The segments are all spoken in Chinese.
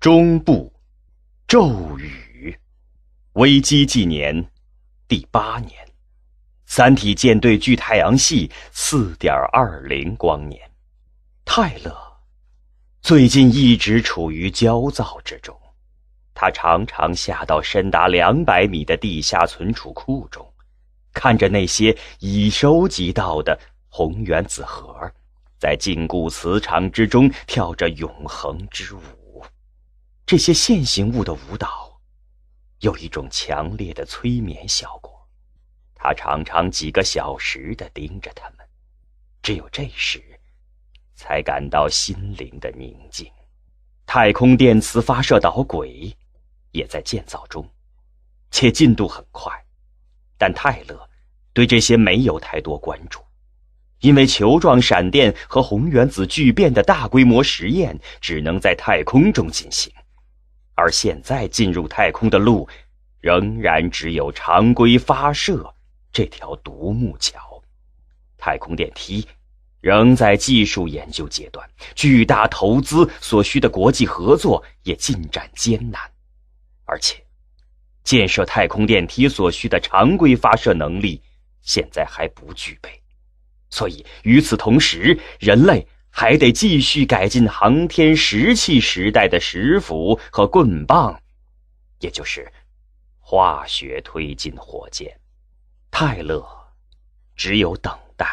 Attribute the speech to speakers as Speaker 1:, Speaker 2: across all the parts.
Speaker 1: 中部骤雨，危机纪年第8年，三体舰队距太阳系 4.20 光年。泰勒最近一直处于焦躁之中，他常常下到深达200米的地下存储库中，看着那些已收集到的红原子核在禁锢磁场之中跳着永恒之舞。这些线形物的舞蹈有一种强烈的催眠效果，他常常几个小时地盯着它们，只有这时才感到心灵的宁静。太空电磁发射导轨也在建造中，且进度很快，但泰勒对这些没有太多关注，因为球状闪电和红原子聚变的大规模实验只能在太空中进行，而现在进入太空的路仍然只有常规发射这条独木桥。太空电梯仍在技术研究阶段，巨大投资所需的国际合作也进展艰难，而且建设太空电梯所需的常规发射能力现在还不具备，所以与此同时，人类还得继续改进航天石器时代的石斧和棍棒，也就是化学推进火箭。泰勒只有等待，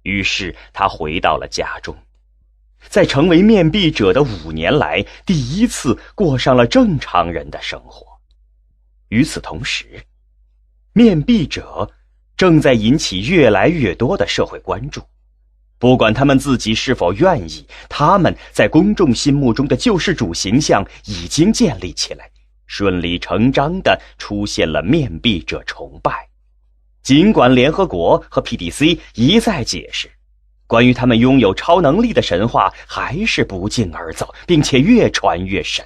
Speaker 1: 于是他回到了家中，在成为面壁者的5年来第一次过上了正常人的生活。与此同时，面壁者正在引起越来越多的社会关注，不管他们自己是否愿意，他们在公众心目中的救世主形象已经建立起来，顺理成章地出现了面壁者崇拜。尽管联合国和 PDC 一再解释，关于他们拥有超能力的神话还是不胫而走，并且越传越神。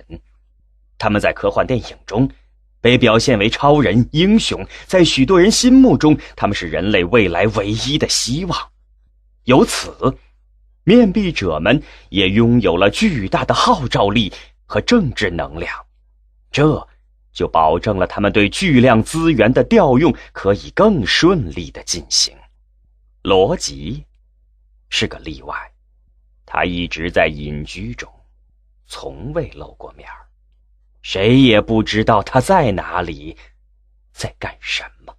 Speaker 1: 他们在科幻电影中被表现为超人英雄，在许多人心目中，他们是人类未来唯一的希望。由此，面壁者们也拥有了巨大的号召力和政治能量，这就保证了他们对巨量资源的调用可以更顺利地进行。罗辑是个例外，他一直在隐居中，从未露过面，谁也不知道他在哪里，在干什么。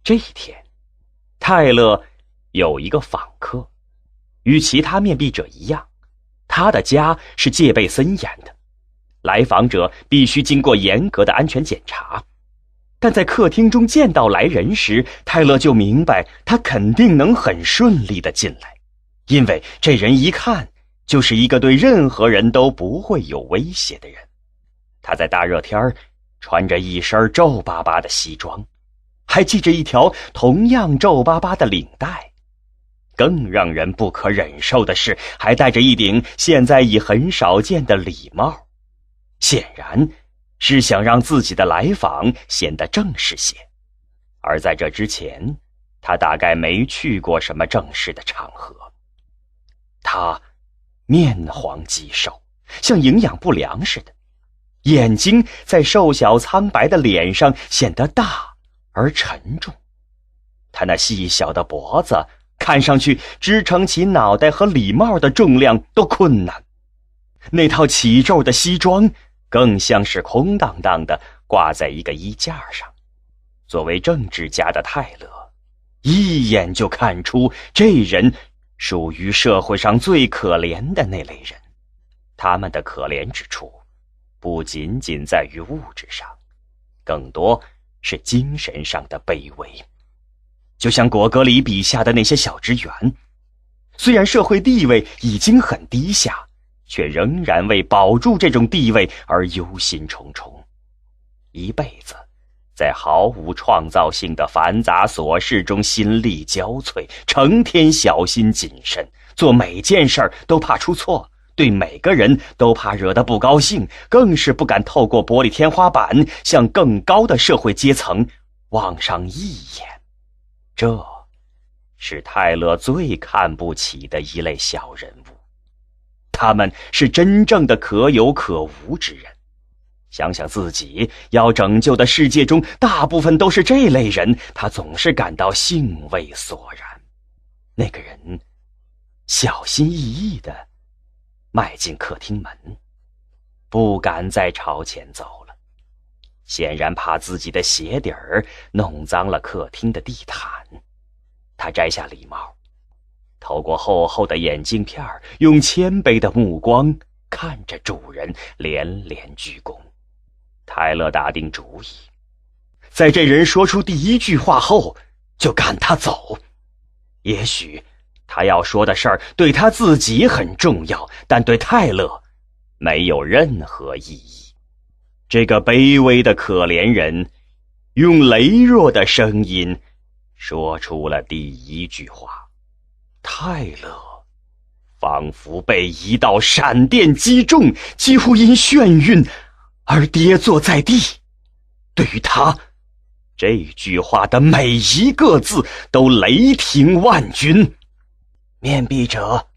Speaker 1: 这一天，泰勒有一个访客，与其他面壁者一样，他的家是戒备森严的，来访者必须经过严格的安全检查。但在客厅中见到来人时，泰勒就明白他肯定能很顺利地进来，因为这人一看就是一个对任何人都不会有威胁的人。他在大热天穿着一身皱巴巴的西装，还系着一条同样皱巴巴的领带。更让人不可忍受的是，还戴着一顶现在已很少见的礼帽，显然是想让自己的来访显得正式些。而在这之前，他大概没去过什么正式的场合。他面黄肌瘦，像营养不良似的，眼睛在瘦小苍白的脸上显得大而沉重。他那细小的脖子看上去支撑起脑袋和礼帽的重量都困难，那套起皱的西装更像是空荡荡的挂在一个衣架上。作为政治家的泰勒一眼就看出这人属于社会上最可怜的那类人，他们的可怜之处不仅仅在于物质上，更多是精神上的卑微。就像果戈里笔下的那些小职员，虽然社会地位已经很低下，却仍然为保住这种地位而忧心忡忡，一辈子在毫无创造性的繁杂琐事中心力交瘁，成天小心谨慎，做每件事都怕出错，对每个人都怕惹得不高兴，更是不敢透过玻璃天花板向更高的社会阶层望上一眼。这是泰勒最看不起的一类小人物。他们是真正的可有可无之人。想想自己要拯救的世界中大部分都是这类人，他总是感到兴味索然。那个人小心翼翼地迈进客厅门，不敢再朝前走了，显然怕自己的鞋底儿弄脏了客厅的地毯。他摘下礼帽，透过厚厚的眼镜片，用谦卑的目光看着主人，连连鞠躬。泰勒打定主意，在这人说出第一句话后就赶他走。也许他要说的事儿对他自己很重要，但对泰勒没有任何意义。这个卑微的可怜人用羸弱的声音说出了第一句话。泰勒仿佛被一道闪电击中，几乎因眩晕而跌坐在地。对于他，这句话的每一个字都雷霆万钧。面壁者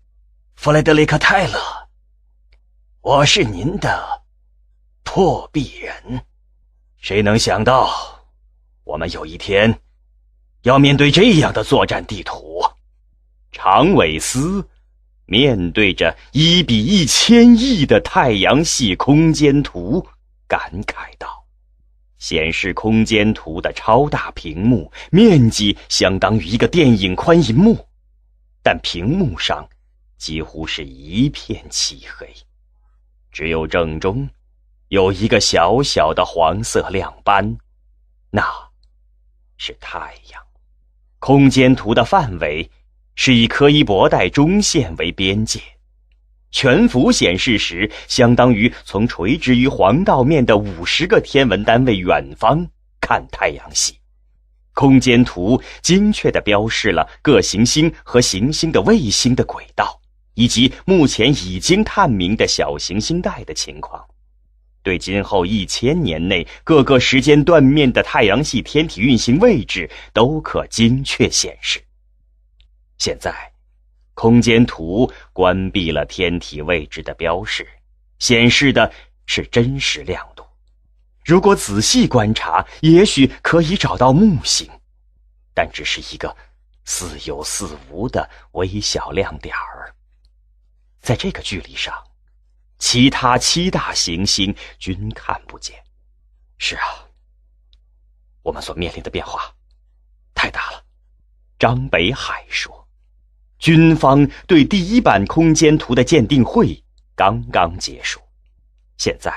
Speaker 1: 弗雷德里克·泰勒，我是您的破壁人。谁能想到我们有一天要面对这样的作战地图？长尾斯面对着1比1000亿的太阳系空间图感慨道，显示空间图的超大屏幕面积相当于一个电影宽银幕，但屏幕上几乎是一片漆黑，只有正中有一个小小的黄色亮斑，那是太阳。空间图的范围是以柯伊伯带中线为边界，全幅显示时相当于从垂直于黄道面的50个天文单位远方看太阳系。空间图精确地标示了各行星和行星的卫星的轨道，以及目前已经探明的小行星带的情况，对今后1000年内各个时间段面的太阳系天体运行位置都可精确显示。现在空间图关闭了天体位置的标示，显示的是真实亮度。如果仔细观察，也许可以找到木星，但只是一个似有似无的微小亮点儿。在这个距离上，其他7大行星均看不见。是啊，我们所面临的变化太大了。张北海说，军方对第1版空间图的鉴定会刚刚结束，现在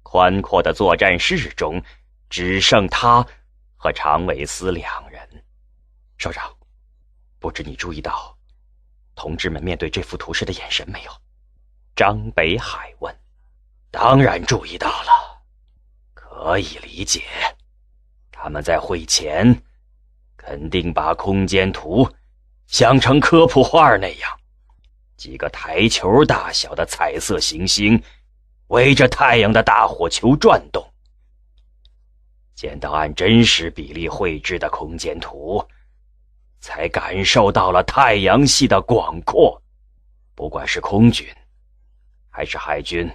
Speaker 1: 宽阔的作战室中只剩他和长尾斯2人。首长，不知你注意到同志们面对这幅图示的眼神没有？张北海问。当然注意到了，可以理解，他们在会前肯定把空间图想成科普画那样，几个台球大小的彩色行星围着太阳的大火球转动。见到按真实比例绘制的空间图，才感受到了太阳系的广阔。不管是空军还是海军，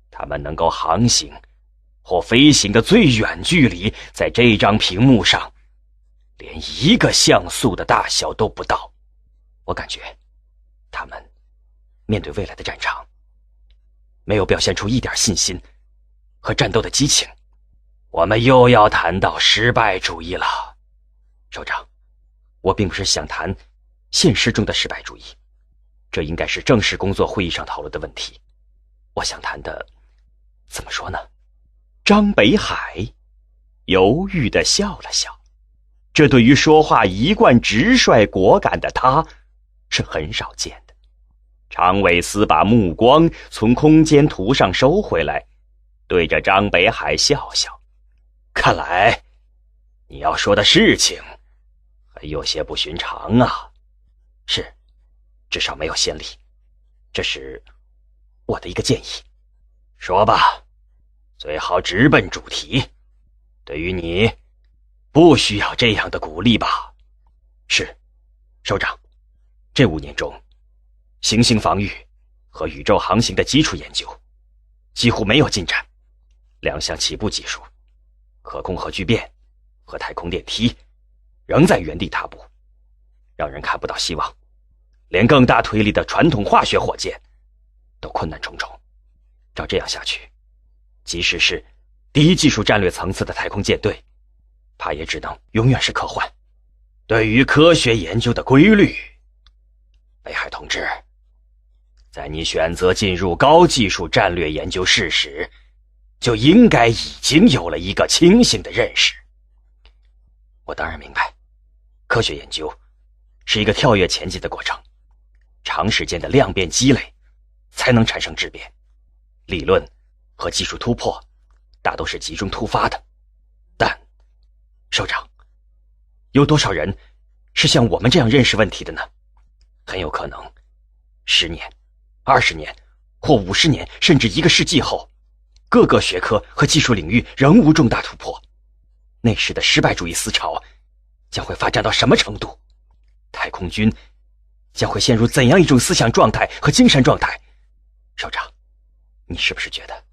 Speaker 1: 他们能够航行或飞行的最远距离，在这张屏幕上连1个像素的大小都不到。我感觉他们面对未来的战场没有表现出一点信心和战斗的激情。我们又要谈到失败主义了。首长，我并不是想谈现实中的失败主义，这应该是正式工作会议上讨论的问题。我想谈的，怎么说呢？张北海犹豫地笑了笑，这对于说话一贯直率果敢的他是很少见的。长尾斯把目光从空间图上收回来，对着张北海笑笑。看来你要说的事情还有些不寻常啊。是，至少没有先例。这是我的一个建议。说吧，最好直奔主题。对于你，不需要这样的鼓励吧？是，首长。这5年中，行星防御和宇宙航行的基础研究几乎没有进展，两项起步技术可控核聚变和太空电梯仍在原地踏步，让人看不到希望，连更大推力的传统化学火箭都困难重重。照这样下去，即使是低技术战略层次的太空舰队，怕也只能永远是科幻。对于科学研究的规律，北海同志，在你选择进入高技术战略研究室时，就应该已经有了一个清醒的认识。我当然明白，科学研究是一个跳跃前进的过程，长时间的量变积累才能产生质变，理论和技术突破大都是集中突发的。但首长，有多少人是像我们这样认识问题的呢？很有可能10年、20年或50年甚至1个世纪后，各个学科和技术领域仍无重大突破，那时的失败主义思潮将会发展到什么程度？太空军将会陷入怎样一种思想状态和精神状态？首长，你是不是觉得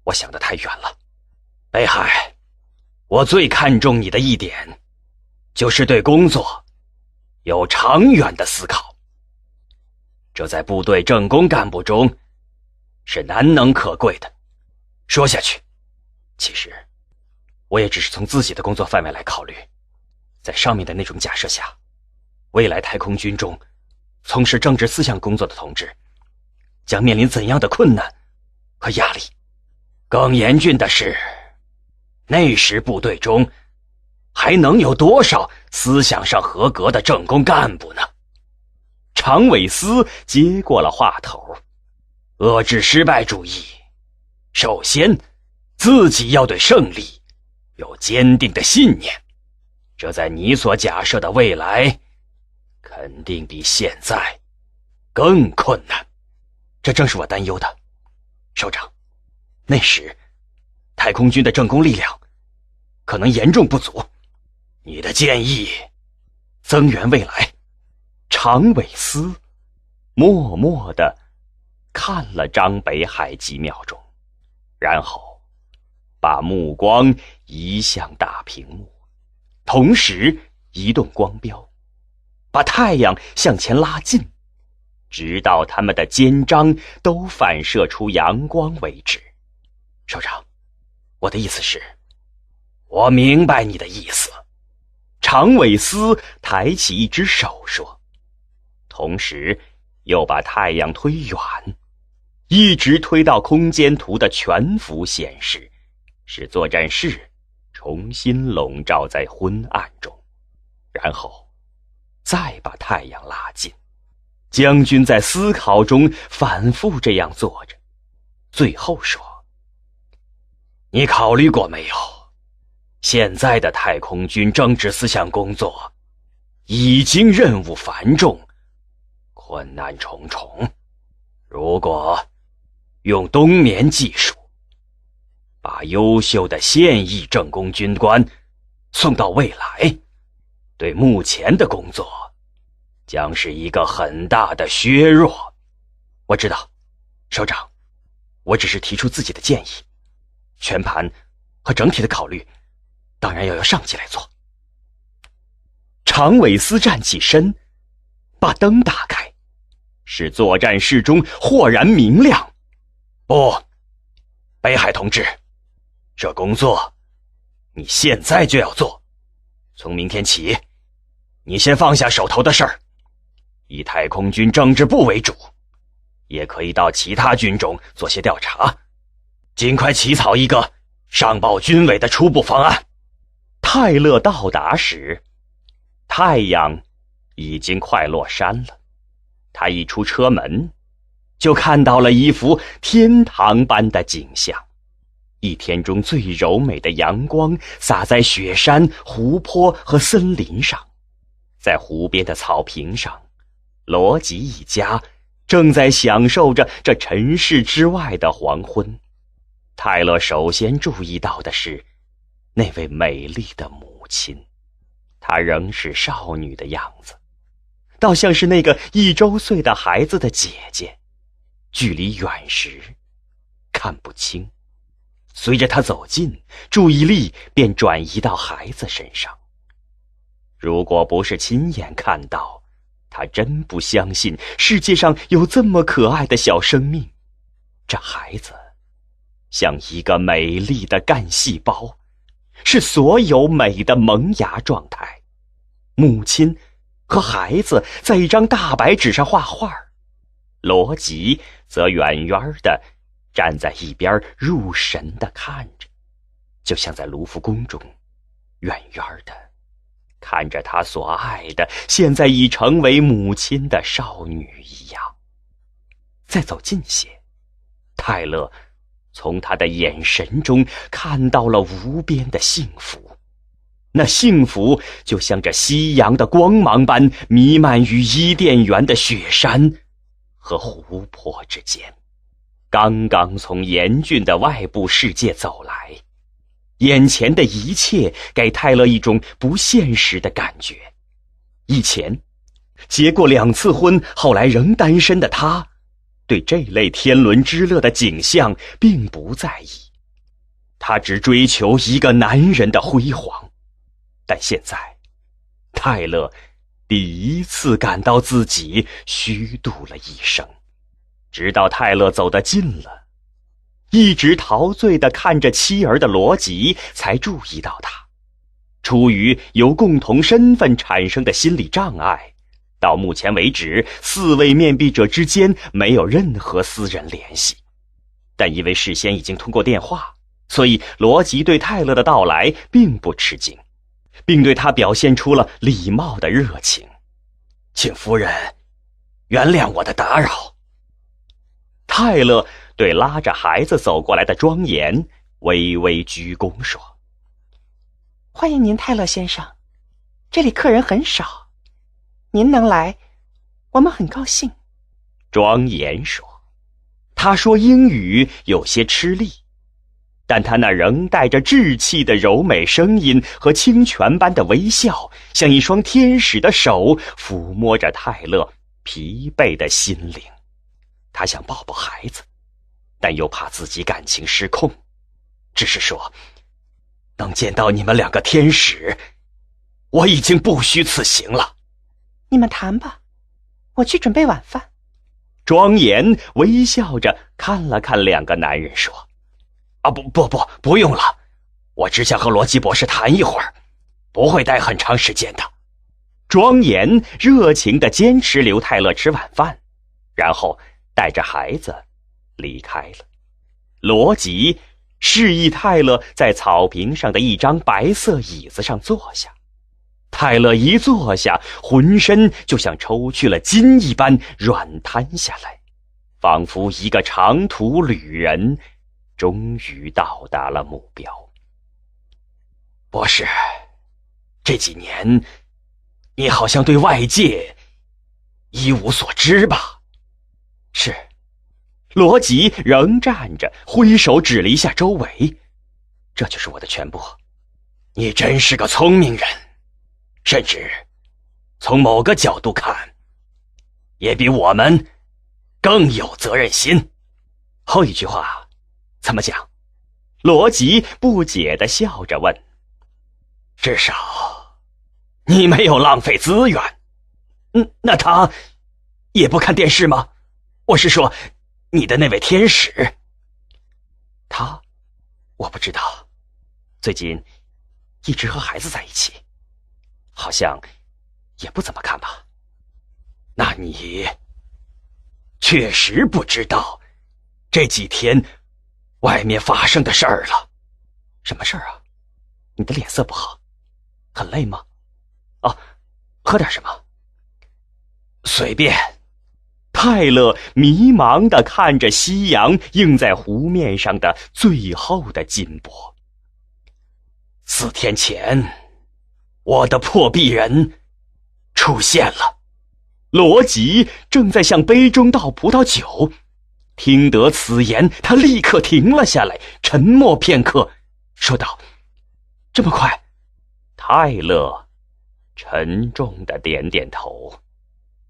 Speaker 1: 我想得太远了？北海，我最看重你的一点，就是对工作有长远的思考。这在部队政工干部中是难能可贵的。说下去，其实我也只是从自己的工作范围来考虑，在上面的那种假设下，未来太空军中从事政治思想工作的同志将面临怎样的困难和压力？更严峻的是，那时部队中还能有多少思想上合格的政工干部呢？常伟思接过了话头，遏制失败主义，首先自己要对胜利有坚定的信念，这在你所假设的未来肯定比现在更困难。这正是我担忧的。首长，那时太空军的政工力量可能严重不足，你的建议增援未来。常伟思默默地看了张北海几秒钟，然后把目光移向大屏幕，同时移动光标，把太阳向前拉近，直到他们的肩章都反射出阳光为止。首长，我的意思是，我明白你的意思。常伟思抬起一只手说，同时又把太阳推远，一直推到空间图的全幅显示，使作战室重新笼罩在昏暗中，然后再把太阳拉近。将军在思考中反复这样做着，最后说，你考虑过没有，现在的太空军政治思想工作已经任务繁重，困难重重。如果用冬眠技术把优秀的现役政工军官送到未来，对目前的工作将是一个很大的削弱。我知道，首长，我只是提出自己的建议，全盘和整体的考虑当然要由上级来做。常伟思站起身，把灯打开，使作战室中豁然明亮。不，北海同志，这工作你现在就要做。从明天起，你先放下手头的事儿，以太空军政治部为主，也可以到其他军种做些调查，尽快起草一个上报军委的初步方案。泰勒到达时，太阳已经快落山了。他一出车门，就看到了一幅天堂般的景象。一天中最柔美的阳光洒在雪山、湖泊和森林上。在湖边的草坪上，罗吉一家正在享受着这尘世之外的黄昏。泰勒首先注意到的是那位美丽的母亲，她仍是少女的样子，倒像是那个1周岁的孩子的姐姐。距离远时看不清，随着他走近，注意力便转移到孩子身上。如果不是亲眼看到，他真不相信世界上有这么可爱的小生命。这孩子像一个美丽的干细胞，是所有美的萌芽状态。母亲和孩子在一张大白纸上画画，罗辑则远远地站在一边入神地看着，就像在卢浮宫中远远地看着他所爱的现在已成为母亲的少女一样。再走近些，泰勒从他的眼神中看到了无边的幸福。那幸福就像这夕阳的光芒般弥漫于伊甸园的雪山和湖泊之间。刚刚从严峻的外部世界走来，眼前的一切给泰勒一种不现实的感觉。以前结过2次婚，后来仍单身的他，对这类天伦之乐的景象并不在意，他只追求一个男人的辉煌。但现在，泰勒第一次感到自己虚度了一生。直到泰勒走得近了，一直陶醉地看着妻儿的罗辑才注意到他。出于由共同身份产生的心理障碍，到目前为止4位面壁者之间没有任何私人联系。但因为事先已经通过电话，所以罗辑对泰勒的到来并不吃惊，并对他表现出了礼貌的热情。请夫人原谅我的打扰。泰勒对拉着孩子走过来的庄严微微鞠躬说：
Speaker 2: 欢迎您，泰勒先生，这里客人很少，您能来，我们很高兴。
Speaker 1: 庄严说。他说英语有些吃力，但他那仍带着稚气的柔美声音和清泉般的微笑，像一双天使的手抚摸着泰勒疲惫的心灵。他想抱抱孩子，但又怕自己感情失控，只是说：能见到你们2个天使，我已经不虚此行了。
Speaker 2: 你们谈吧，我去准备晚饭。
Speaker 1: 庄严微笑着看了看2个男人说：不用了，我只想和罗辑博士谈一会儿，不会待很长时间的。庄严热情地坚持留泰勒吃晚饭，然后带着孩子离开了。罗辑示意泰勒在草坪上的一张白色椅子上坐下。泰勒一坐下，浑身就像抽去了筋一般软瘫下来，仿佛一个长途旅人终于到达了目标。博士，这几年你好像对外界一无所知吧？是。罗辑仍站着，挥手指了一下周围。这就是我的全部。你真是个聪明人，甚至从某个角度看，也比我们更有责任心。后一句话怎么讲？罗辑不解地笑着问。至少你没有浪费资源。那他也不看电视吗？我是说你的那位天使。我不知道，最近一直和孩子在一起，好像也不怎么看吧。那你确实不知道这几天外面发生的事儿了。什么事儿啊？你的脸色不好，很累吗？喝点什么？随便。泰勒迷茫地看着夕阳映在湖面上的最后的金箔。4天前，我的破壁人出现了。罗辑正在向杯中倒葡萄酒，听得此言，他立刻停了下来，沉默片刻，说道：这么快？泰勒沉重地点点头。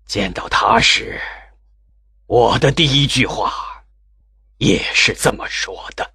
Speaker 1: 见到他时，我的第一句话也是这么说的。